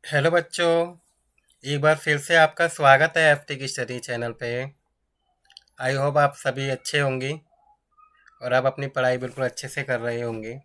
Hello बच्चों। एक बार फिर से आपका स्वागत है एफटी की स्टडी चैनल पे। आई होप आप सभी अच्छे होंगे और आप अपनी पढ़ाई बिल्कुल अच्छे से कर रहे होंगे।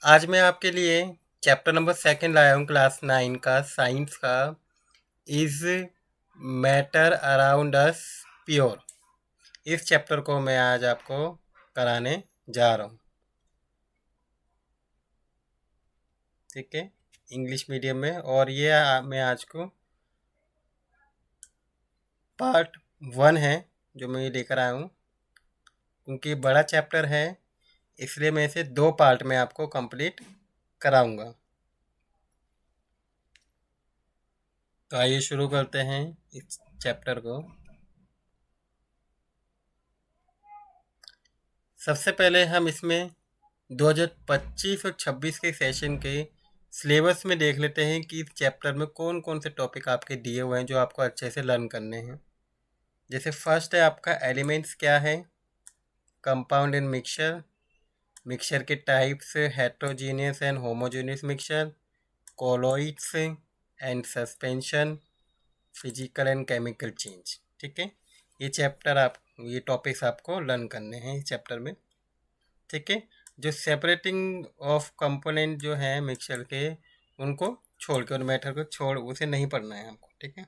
आज मैं आपके लिए चैप्टर नंबर सेकंड लाया हूँ क्लास 9 का साइंस का। Is matter around us pure. इस चैप्टर को मैं आज आपको कराने जा रहा हूँ। ठीक है, इंग्लिश मीडियम में। और ये मैं आज को पार्ट 1 है जो मैं ये लेकर आया हूँ। क्योंकि बड़ा चैप्टर है इसलिए मैं इसे 2 पार्ट में आपको कंप्लीट कराऊंगा। तो आइए शुरू करते हैं इस चैप्टर को। सबसे पहले हम इसमें 2025 और 26 के सेशन के सिलेबस में देख लेते हैं कि इस चैप्टर में कौन कौन से टॉपिक आपके दिए हुए हैं जो आपको अच्छे से लर्न करने हैं। जैसे फर्स्ट है आपका एलिमेंट्स क्या है, कंपाउंड एंड मिक्सचर, मिक्सचर के types, heterogeneous and homogeneous mixture, colloids and suspension, physical and chemical change. ठीक है, ये टॉपिक्स आपको लर्न करने हैं इस चैप्टर में। ठीक है, जो सेपरेटिंग ऑफ कंपोनेंट जो है मिक्सचर के उनको छोड़ के और मैटर को छोड़ उसे नहीं पढ़ना है हमको। ठीक है,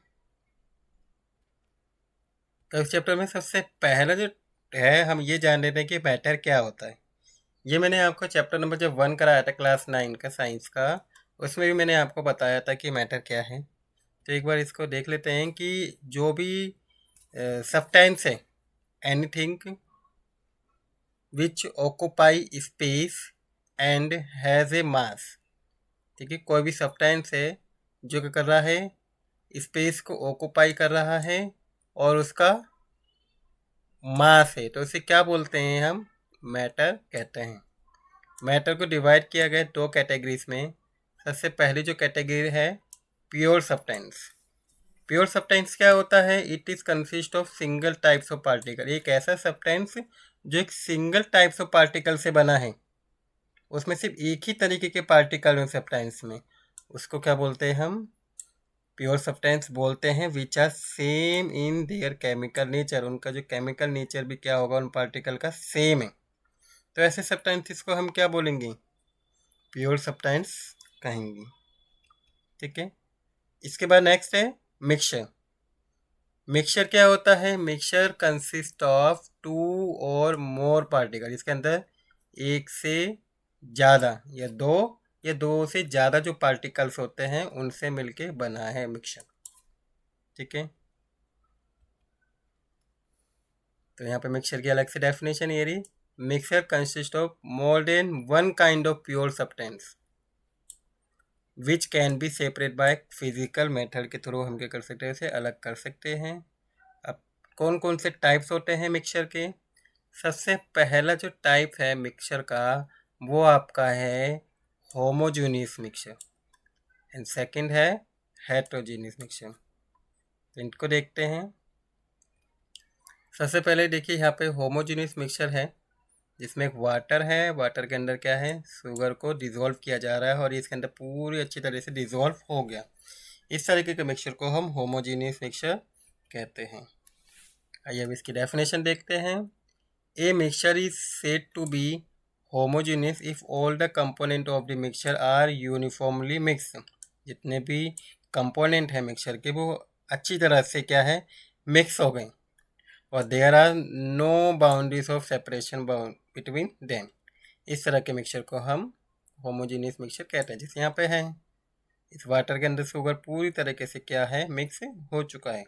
तो इस चैप्टर में सबसे पहला जो है हम ये जान लेते हैं कि मैटर क्या होता है। ये मैंने आपको चैप्टर नंबर जब 1 कराया था क्लास 9 का साइंस का, उसमें भी मैंने आपको बताया था कि मैटर क्या है। तो एक बार इसको देख लेते हैं कि जो भी सब्सटेंस है, anything which occupy space and has a mass. ठीक है, कोई भी सब्सटेंस है जो क्या कर रहा है, स्पेस को ऑक्यूपाई कर रहा है और उसका मास है, तो इसे क्या बोलते हैं हम, मैटर कहते हैं। मैटर को डिवाइड किया गया 2 कैटेगरीज में। सबसे पहली जो कैटेगरी है प्योर सब्सटेंस। प्योर सब्सटेंस क्या होता है, it is consist of single types of particle. एक ऐसा सब्सटेंस जो एक सिंगल टाइप्स ऑफ पार्टिकल से बना है, उसमें सिर्फ एक ही तरीके के पार्टिकल हैं सब्सटेंस में, उसको क्या बोलते हैं हम, प्योर सब्सटेंस बोलते हैं। Which are same in their chemical nature, उनका जो केमिकल नेचर भी क्या होगा उन पार्टिकल का सेम है। तो ऐसे सब्सटेंसेस को हम क्या बोलेंगे, प्योर सब्सटेंस कहेंगे। ठीक है, इसके बाद नेक्स्ट है मिक्सचर। मिक्सचर क्या होता है, मिक्सचर कंसिस्ट ऑफ 2 और मोर पार्टिकल। इसके अंदर एक से ज़्यादा या दो से ज़्यादा जो पार्टिकल्स होते हैं उनसे मिलके बना है मिक्सचर। ठीक है, तो यहाँ पे मिक्सचर की अलग से डेफिनेशन ये रही, mixture consist of more than one kind of pure substance which can be separate by physical method के थ्रू हम क्या कर सकते हैं, इसे अलग कर सकते हैं। अब कौन कौन से टाइप्स होते हैं मिक्सचर के, सबसे पहला जो टाइप है मिक्सचर का वो आपका है होमोजेनियस मिक्सचर एंड सेकंड है हेट्रोजेनियस मिक्सचर। तो इनको देखते हैं। सबसे पहले देखिए यहाँ पे होमोजेनियस मिक्सचर है जिसमें एक वाटर है, वाटर के अंदर क्या है, शुगर को डिज़ोल्व किया जा रहा है और इसके अंदर पूरी अच्छी तरह से डिज़ोल्व हो गया। इस तरीके के मिक्सचर को हम होमोजेनियस मिक्सचर कहते हैं। आइए अब इसकी डेफिनेशन देखते हैं। A mixture is said to be homogeneous if all the component of the mixture are uniformly mix. जितने भी कंपोनेंट हैं मिक्सचर के वो अच्छी तरह से क्या है, मिक्स हो गए और there are no boundaries of separation between them. इस तरह के मिक्सचर को हम होमोजेनियस मिक्सचर कहते हैं। जैसे यहाँ पे है, इस वाटर के अंदर शुगर पूरी तरीके से क्या है, मिक्स हो चुका है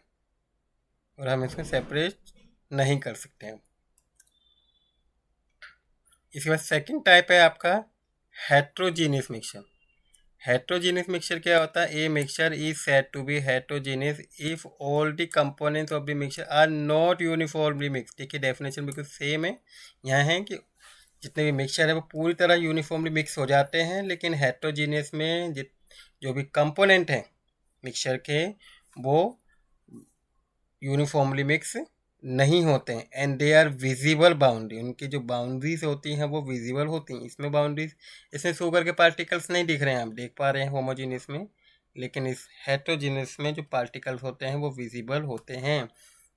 और हम इसमें सेपरेट नहीं कर सकते हैं। इसके बाद सेकंड टाइप है आपका हेट्रोजीनियस मिक्सचर। हेट्रोजीनियस मिक्सचर क्या होता है, a mixture is said to be heterogeneous if all the components of the mixture are not uniformly mix. देखिए डेफिनेशन बिल्कुल सेम है, यहाँ है कि जितने भी मिक्सचर है वो पूरी तरह यूनिफॉर्मली मिक्स हो जाते हैं, लेकिन हेट्रोजीनियस में जो भी कंपोनेंट हैं मिक्सचर के वो यूनिफॉर्मली मिक्स नहीं होते हैं and they are visible boundary, उनकी जो बाउंड्रीज होती हैं वो विजिबल होती हैं। इसमें बाउंड्रीज, इसमें शुगर के पार्टिकल्स नहीं दिख रहे हैं, आप देख पा रहे हैं होमोजीनियस में, लेकिन इस हेटेरोजीनियस में जो पार्टिकल्स होते हैं वो विजिबल होते हैं।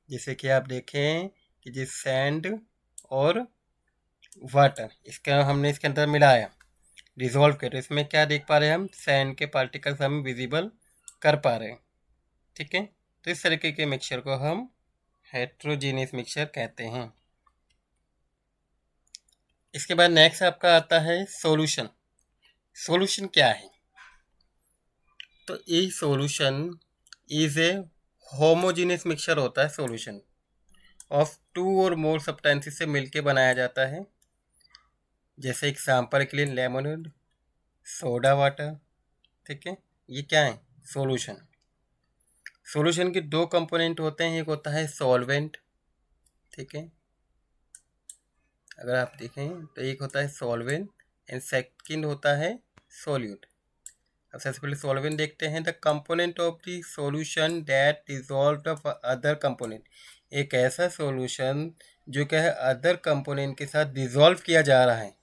जैसे कि आप देखें कि जिस सैंड और वाटर, इसका हमने इसके अंदर मिलाया, डिजोल्व किया, तो इसमें क्या देख पा रहे हैं हम, सैंड के पार्टिकल्स हम विजिबल कर पा रहे हैं। ठीक है, तो इस तरीके के मिक्सचर को हम हेट्रोजीनियस मिक्सचर कहते हैं। इसके बाद नेक्स्ट आपका आता है सॉल्यूशन। सॉल्यूशन क्या है? तो ये solution is a homogeneous mixture होता है। सॉल्यूशन ऑफ टू और मोर सब्सटेंसेस से मिलके बनाया जाता है। जैसे एग्जांपल के लिए लेमनेड, सोडा वाटर। ठीक है, ये क्या है? सॉल्यूशन। सॉल्यूशन के दो कंपोनेंट होते हैं, एक होता है सॉल्वेंट। ठीक है, अगर आप देखें तो एक होता है सॉल्वेंट एंड सेकंड होता है सॉल्यूट। अब सबसे पहले सॉल्वेंट देखते हैं। The component of the solution that dissolve of other component, एक ऐसा सॉल्यूशन जो क्या है अदर कंपोनेंट के साथ डिजॉल्व किया जा रहा है।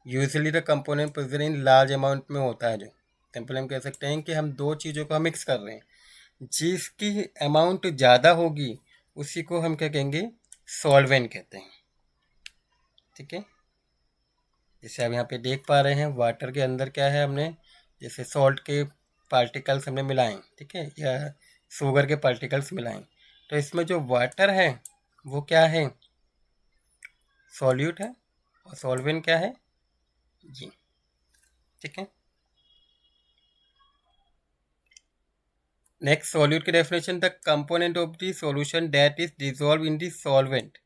Usually the component present in large amount में होता है। जो सिंपल हम कह सकते हैं कि हम दो चीज़ों को मिक्स कर रहे हैं, जिसकी अमाउंट ज़्यादा होगी उसी को हम क्या कहेंगे? सॉल्वेंट कहते हैं। ठीक है, जैसे आप यहाँ पे देख पा रहे हैं वाटर के अंदर क्या है, हमने जैसे सॉल्ट के पार्टिकल्स हमने मिलाएं, ठीक है, या शुगर के पार्टिकल्स मिलाएं, तो इसमें जो वाटर है वो क्या है? सॉल्यूट है। और सॉल्वेंट क्या है? जी। ठीक है, नेक्स्ट सॉल्यूट की definition, the component of the solution that is dissolve in the solvent.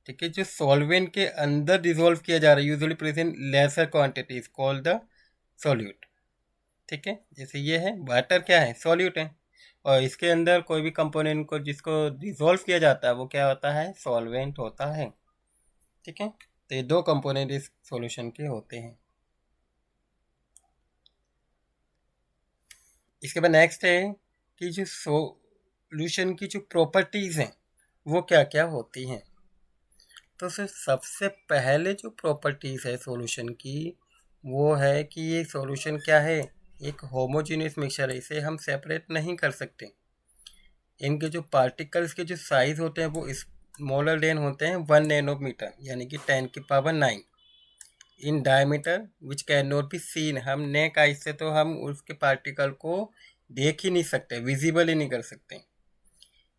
ठीक है, जो सॉल्वेंट के अंदर डिजोल्व किया जा रहा है, usually present lesser quantity is called the solute. ठीक है, जैसे ये है वाटर क्या है? सॉल्यूट है, और इसके अंदर कोई भी कंपोनेंट को जिसको डिजोल्व किया जाता है वो क्या होता है? सॉल्वेंट होता है। ठीक है, तो ये दो कंपोनेंट इस सॉल्यूशन के होते हैं। इसके बाद नेक्स्ट है कि जो सॉल्यूशन की जो प्रॉपर्टीज हैं वो क्या क्या होती हैं। तो फिर सबसे पहले जो प्रॉपर्टीज़ है सॉल्यूशन की वो है कि ये सॉल्यूशन क्या है? एक होमोजीनियस मिक्सचर है, इसे हम सेपरेट नहीं कर सकते। इनके जो पार्टिकल्स के जो साइज होते हैं वो स्मॉलर देन होते हैं 1 नैनोमीटर, यानी कि 10⁹ in diameter, which can not be seen. हम नेक आई से तो हम उसके पार्टिकल को देख ही नहीं सकते, विजिबल ही नहीं कर सकते।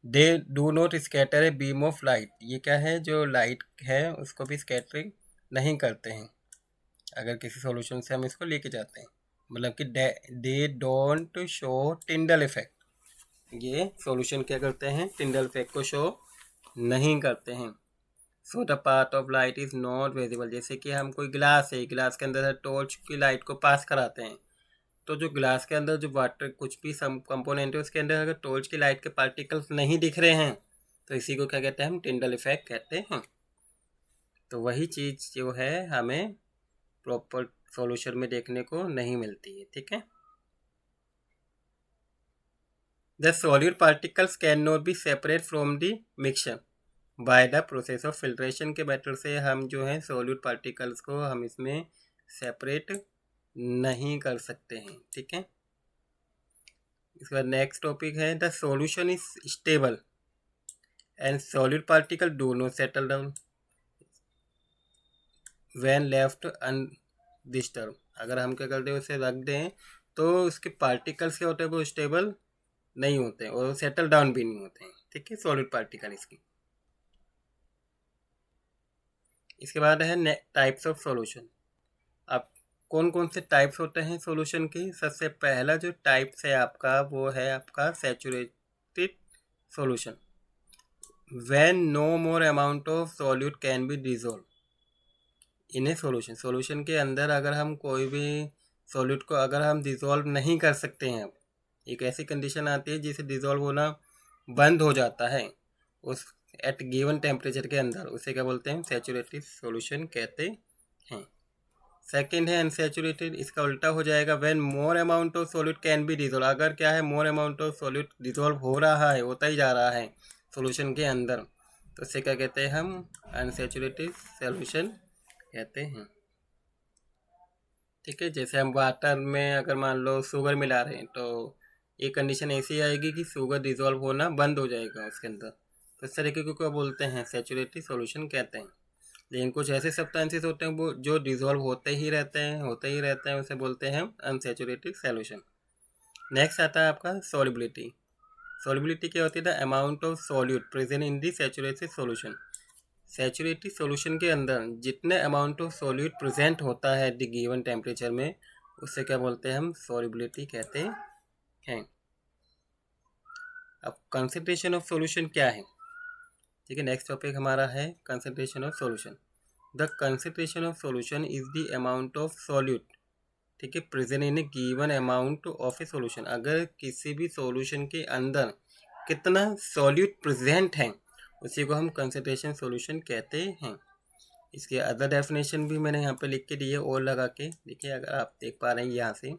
They do not scatter a beam of light, ये क्या है? जो लाइट है उसको भी स्कैटरिंग नहीं करते हैं अगर किसी सॉल्यूशन से हम इसको लेके जाते हैं। मतलब कि they don't show Tyndall effect, ये सॉल्यूशन क्या करते हैं? टिंडल इफेक्ट को शो नहीं करते हैं। So the path of light is not visible. जैसे कि हम कोई ग्लास है, ग्लास के अंदर टॉर्च की लाइट को पास कराते हैं, तो जो ग्लास के अंदर जो वाटर कुछ भी सम कंपोनेंट है उसके अंदर अगर टॉर्च की लाइट के पार्टिकल्स नहीं दिख रहे हैं तो इसी को क्या कहते हैं? हम टिंडल इफेक्ट कहते हैं। तो वही चीज़ जो है हमें प्रॉपर सॉल्यूशन में देखने को नहीं मिलती है। ठीक है, the solid particles can not be separate from the mixture by the process of filtration के मेथड से हम जो है सॉलिड पार्टिकल्स को हम इसमें सेपरेट नहीं कर सकते हैं। ठीक है, इसका नेक्स्ट टॉपिक है the solution is stable and solid particle do not settle down when left undisturb. अगर हम क्या करते हैं उसे रख दें तो उसके पार्टिकल्स क्या होते हैं? वो स्टेबल नहीं होते हैं और सेटल डाउन भी नहीं होते हैं। ठीक है, सॉलिड पार्टिकल इसकी। इसके बाद है टाइप्स ऑफ सॉल्यूशन। अब कौन कौन से टाइप्स होते हैं सॉल्यूशन की? सबसे पहला जो टाइप्स है आपका वो है आपका saturated solution, when no more amount of solute can be dissolve in a solution. Solution के अंदर अगर हम कोई भी सॉल्यूट को अगर हम डिजोल्व नहीं कर सकते हैं, एक ऐसी कंडीशन आती है जिसे डिजोल्व होना बंद हो जाता है उस एट गिवन टेम्परेचर के अंदर, उसे क्या बोलते हैं? सैचुरेटेड सॉल्यूशन कहते हैं। सेकंड है अनसैचुरेटेड, इसका उल्टा हो जाएगा when more amount of solute can be dissolve. अगर क्या है मोर अमाउंट ऑफ सॉल्यूट डिजोल्व हो रहा है, होता ही जा रहा है सॉल्यूशन के अंदर, तो इससे क्या कहते हैं हम, अनसैचुरेटेड सॉल्यूशन कहते हैं। ठीक है, जैसे हम वाटर में अगर मान लो शुगर मिला रहे हैं तो एक कंडीशन ऐसी आएगी कि शुगर डिजोल्व होना बंद हो जाएगा उसके अंदर, तो इस तरीके को क्या बोलते हैं, सैचुरेटेड सॉल्यूशन कहते हैं। लेकिन कुछ ऐसे सब्सटेंसेस होते हैं वो जो डिजोल्व होते ही रहते हैं उसे बोलते हैं अनसैचुरेटेड सॉल्यूशन। नेक्स्ट आता है आपका सॉल्युबिलिटी। सॉल्युबिलिटी क्या होती है, the amount of solute present in the saturated solution. Saturated solution के अंदर जितने अमाउंट ऑफ सॉल्यूट प्रेजेंट होता है द गिवन टेम्परेचर में, उससे क्या बोलते हैं हम, सॉल्युबिलिटी कहते हैं। अब कंसंट्रेशन ऑफ सॉल्यूशन क्या है, ठीक है, नेक्स्ट टॉपिक हमारा है concentration of solution. The concentration of solution is the amount of solute, ठीक है, present in a given amount of A solution. अगर किसी भी सॉल्यूशन के अंदर कितना सॉल्यूट प्रेजेंट है उसी को हम कंसंट्रेशन सॉल्यूशन कहते हैं। इसके अदर डेफिनेशन भी मैंने यहाँ पे लिख के दिए और लगा के, देखिए अगर आप देख पा रहे हैं यहाँ से,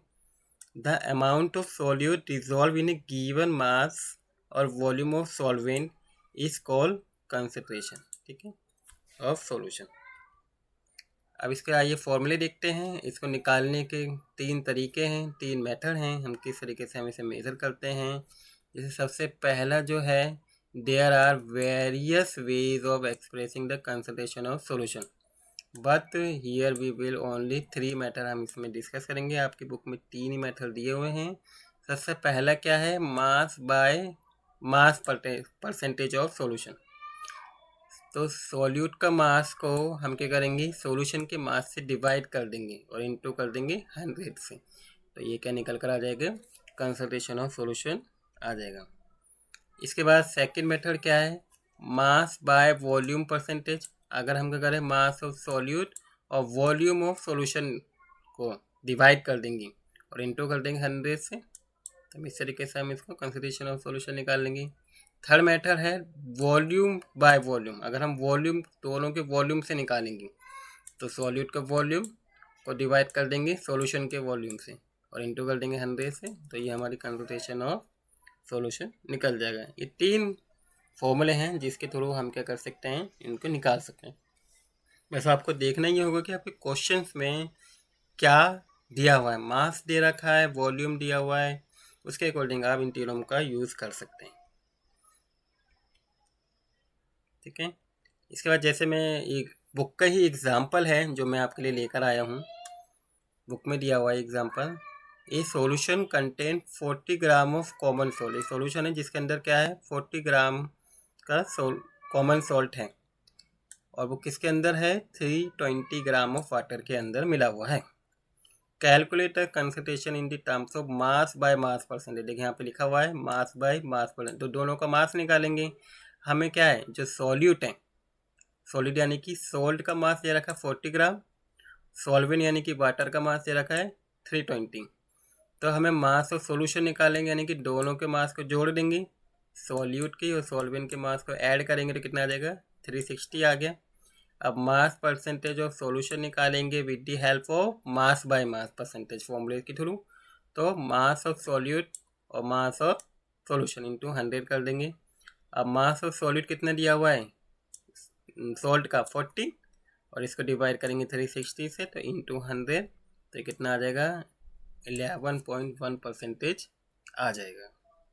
the amount of solute dissolve in a given mass और volume of solvent is called concentration, ठीक है, ऑफ सॉल्यूशन। अब इसके आइए फॉर्मूले देखते हैं। इसको निकालने के 3 तरीके हैं, 3 मेथड हैं, हम किस तरीके से हम इसे मेज़र करते हैं। जैसे सबसे पहला जो है, there are various ways of expressing the concentration of solution, but here we will only 3 method हम इसमें डिस्कस करेंगे। आपकी बुक में 3 ही मेथड दिए हुए हैं। सबसे पहला क्या है, mass by mass percentage of solution. तो सॉल्यूट का मास को हम क्या करेंगे, सॉल्यूशन के मास से डिवाइड कर देंगे और इनटू कर देंगे 100 से, तो ये क्या निकल कर आ जाएगा, कंसंट्रेशन ऑफ सॉल्यूशन आ जाएगा। इसके बाद सेकंड मेथड क्या है, मास बाय वॉल्यूम परसेंटेज। अगर हम क्या करें, मास ऑफ सॉल्यूट और वॉल्यूम ऑफ सॉल्यूशन को डिवाइड कर देंगे और इनटू कर देंगे 100 से, तो इस तरीके से हम इसको कंसंट्रेशन ऑफ सॉल्यूशन निकाल लेंगे। थर्ड मेथड है वॉल्यूम बाय वॉल्यूम। अगर हम वॉल्यूम दोनों के वॉल्यूम से निकालेंगे तो सॉल्यूट का वॉल्यूम को डिवाइड कर देंगे सॉल्यूशन के वॉल्यूम से और इनटू कर देंगे 100 से, तो ये हमारी कंसंट्रेशन ऑफ सॉल्यूशन निकल जाएगा। ये 3 फॉर्मूले हैं जिसके थ्रू हम क्या कर सकते हैं, इनको निकाल सकते हैं। बस आपको देखना ही होगा कि आपके क्वेश्चंस में क्या दिया हुआ है, मास दे रखा है, वॉल्यूम दिया हुआ है, उसके अकॉर्डिंग आप इन तीनों का यूज़ कर सकते हैं, ठीक है। इसके बाद जैसे मैं एक बुक का ही एग्जाम्पल है जो मैं आपके लिए लेकर आया हूँ, बुक में दिया हुआ है example, A solution contain 40 gram of common salt. एक सॉल्यूशन है जिसके अंदर क्या है, 40 ग्राम का कॉमन सॉल्ट है और वो किसके अंदर है, 320 ग्राम ऑफ वाटर के अंदर मिला हुआ है। Calculate concentration in the terms of mass by mass percentage. देखिए यहाँ पे लिखा हुआ है मास बाय मास परसेंटेज, तो दोनों का मास निकालेंगे। हमें क्या है, जो सॉल्यूट है, सॉलिड यानी कि सॉल्ट का मास दे रखा है 40 ग्राम, सॉल्वेंट यानी कि वाटर का मास दे रखा है 320, तो हमें मास ऑफ सॉल्यूशन निकालेंगे, यानी कि दोनों के मास को जोड़ देंगे, सॉल्यूट के और सॉल्वेंट के मास को ऐड करेंगे तो कितना आ जाएगा, 360 आ गया। अब मास परसेंटेज ऑफ सॉल्यूशन निकालेंगे with the help of mass by mass percentage फॉर्मूले के थ्रू, तो मास ऑफ सॉल्यूट और मास ऑफ सॉल्यूशन इंटू 100 कर देंगे। अब मास ऑफ सॉल्यूट कितना दिया हुआ है, सॉल्ट का 40, और इसको डिवाइड करेंगे 360 से, तो इंटू 100, तो कितना आ जाएगा, 11.1% आ जाएगा,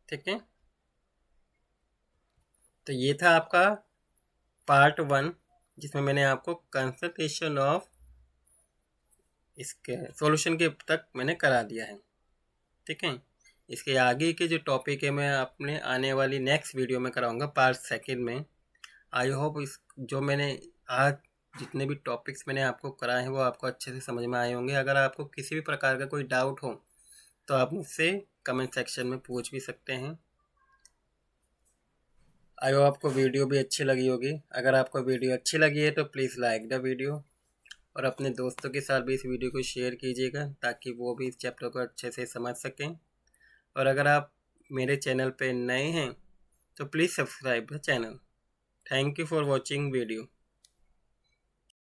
ठीक है। तो ये था आपका पार्ट 1 जिसमें मैंने आपको कंसंट्रेशन ऑफ इसके सॉल्यूशन के तक मैंने करा दिया है, ठीक है। इसके आगे के जो टॉपिक है मैं अपने आने वाली नेक्स्ट वीडियो में कराऊंगा पार्ट 2 में। आई होप इस जो मैंने आज जितने भी टॉपिक्स मैंने आपको कराए हैं वो आपको अच्छे से समझ में आए होंगे। अगर आपको किसी भी प्रकार का कोई डाउट हो तो आप मुझसे कमेंट सेक्शन में पूछ भी सकते हैं। आई होप आपको वीडियो भी अच्छी लगी होगी। अगर आपको वीडियो अच्छी लगी है तो प्लीज़ लाइक द वीडियो और अपने दोस्तों के साथ भी इस वीडियो को शेयर कीजिएगा ताकि वो भी इस चैप्टर को अच्छे से समझ सकें। और अगर आप मेरे चैनल पे नए हैं तो please subscribe the channel. Thank you for watching video.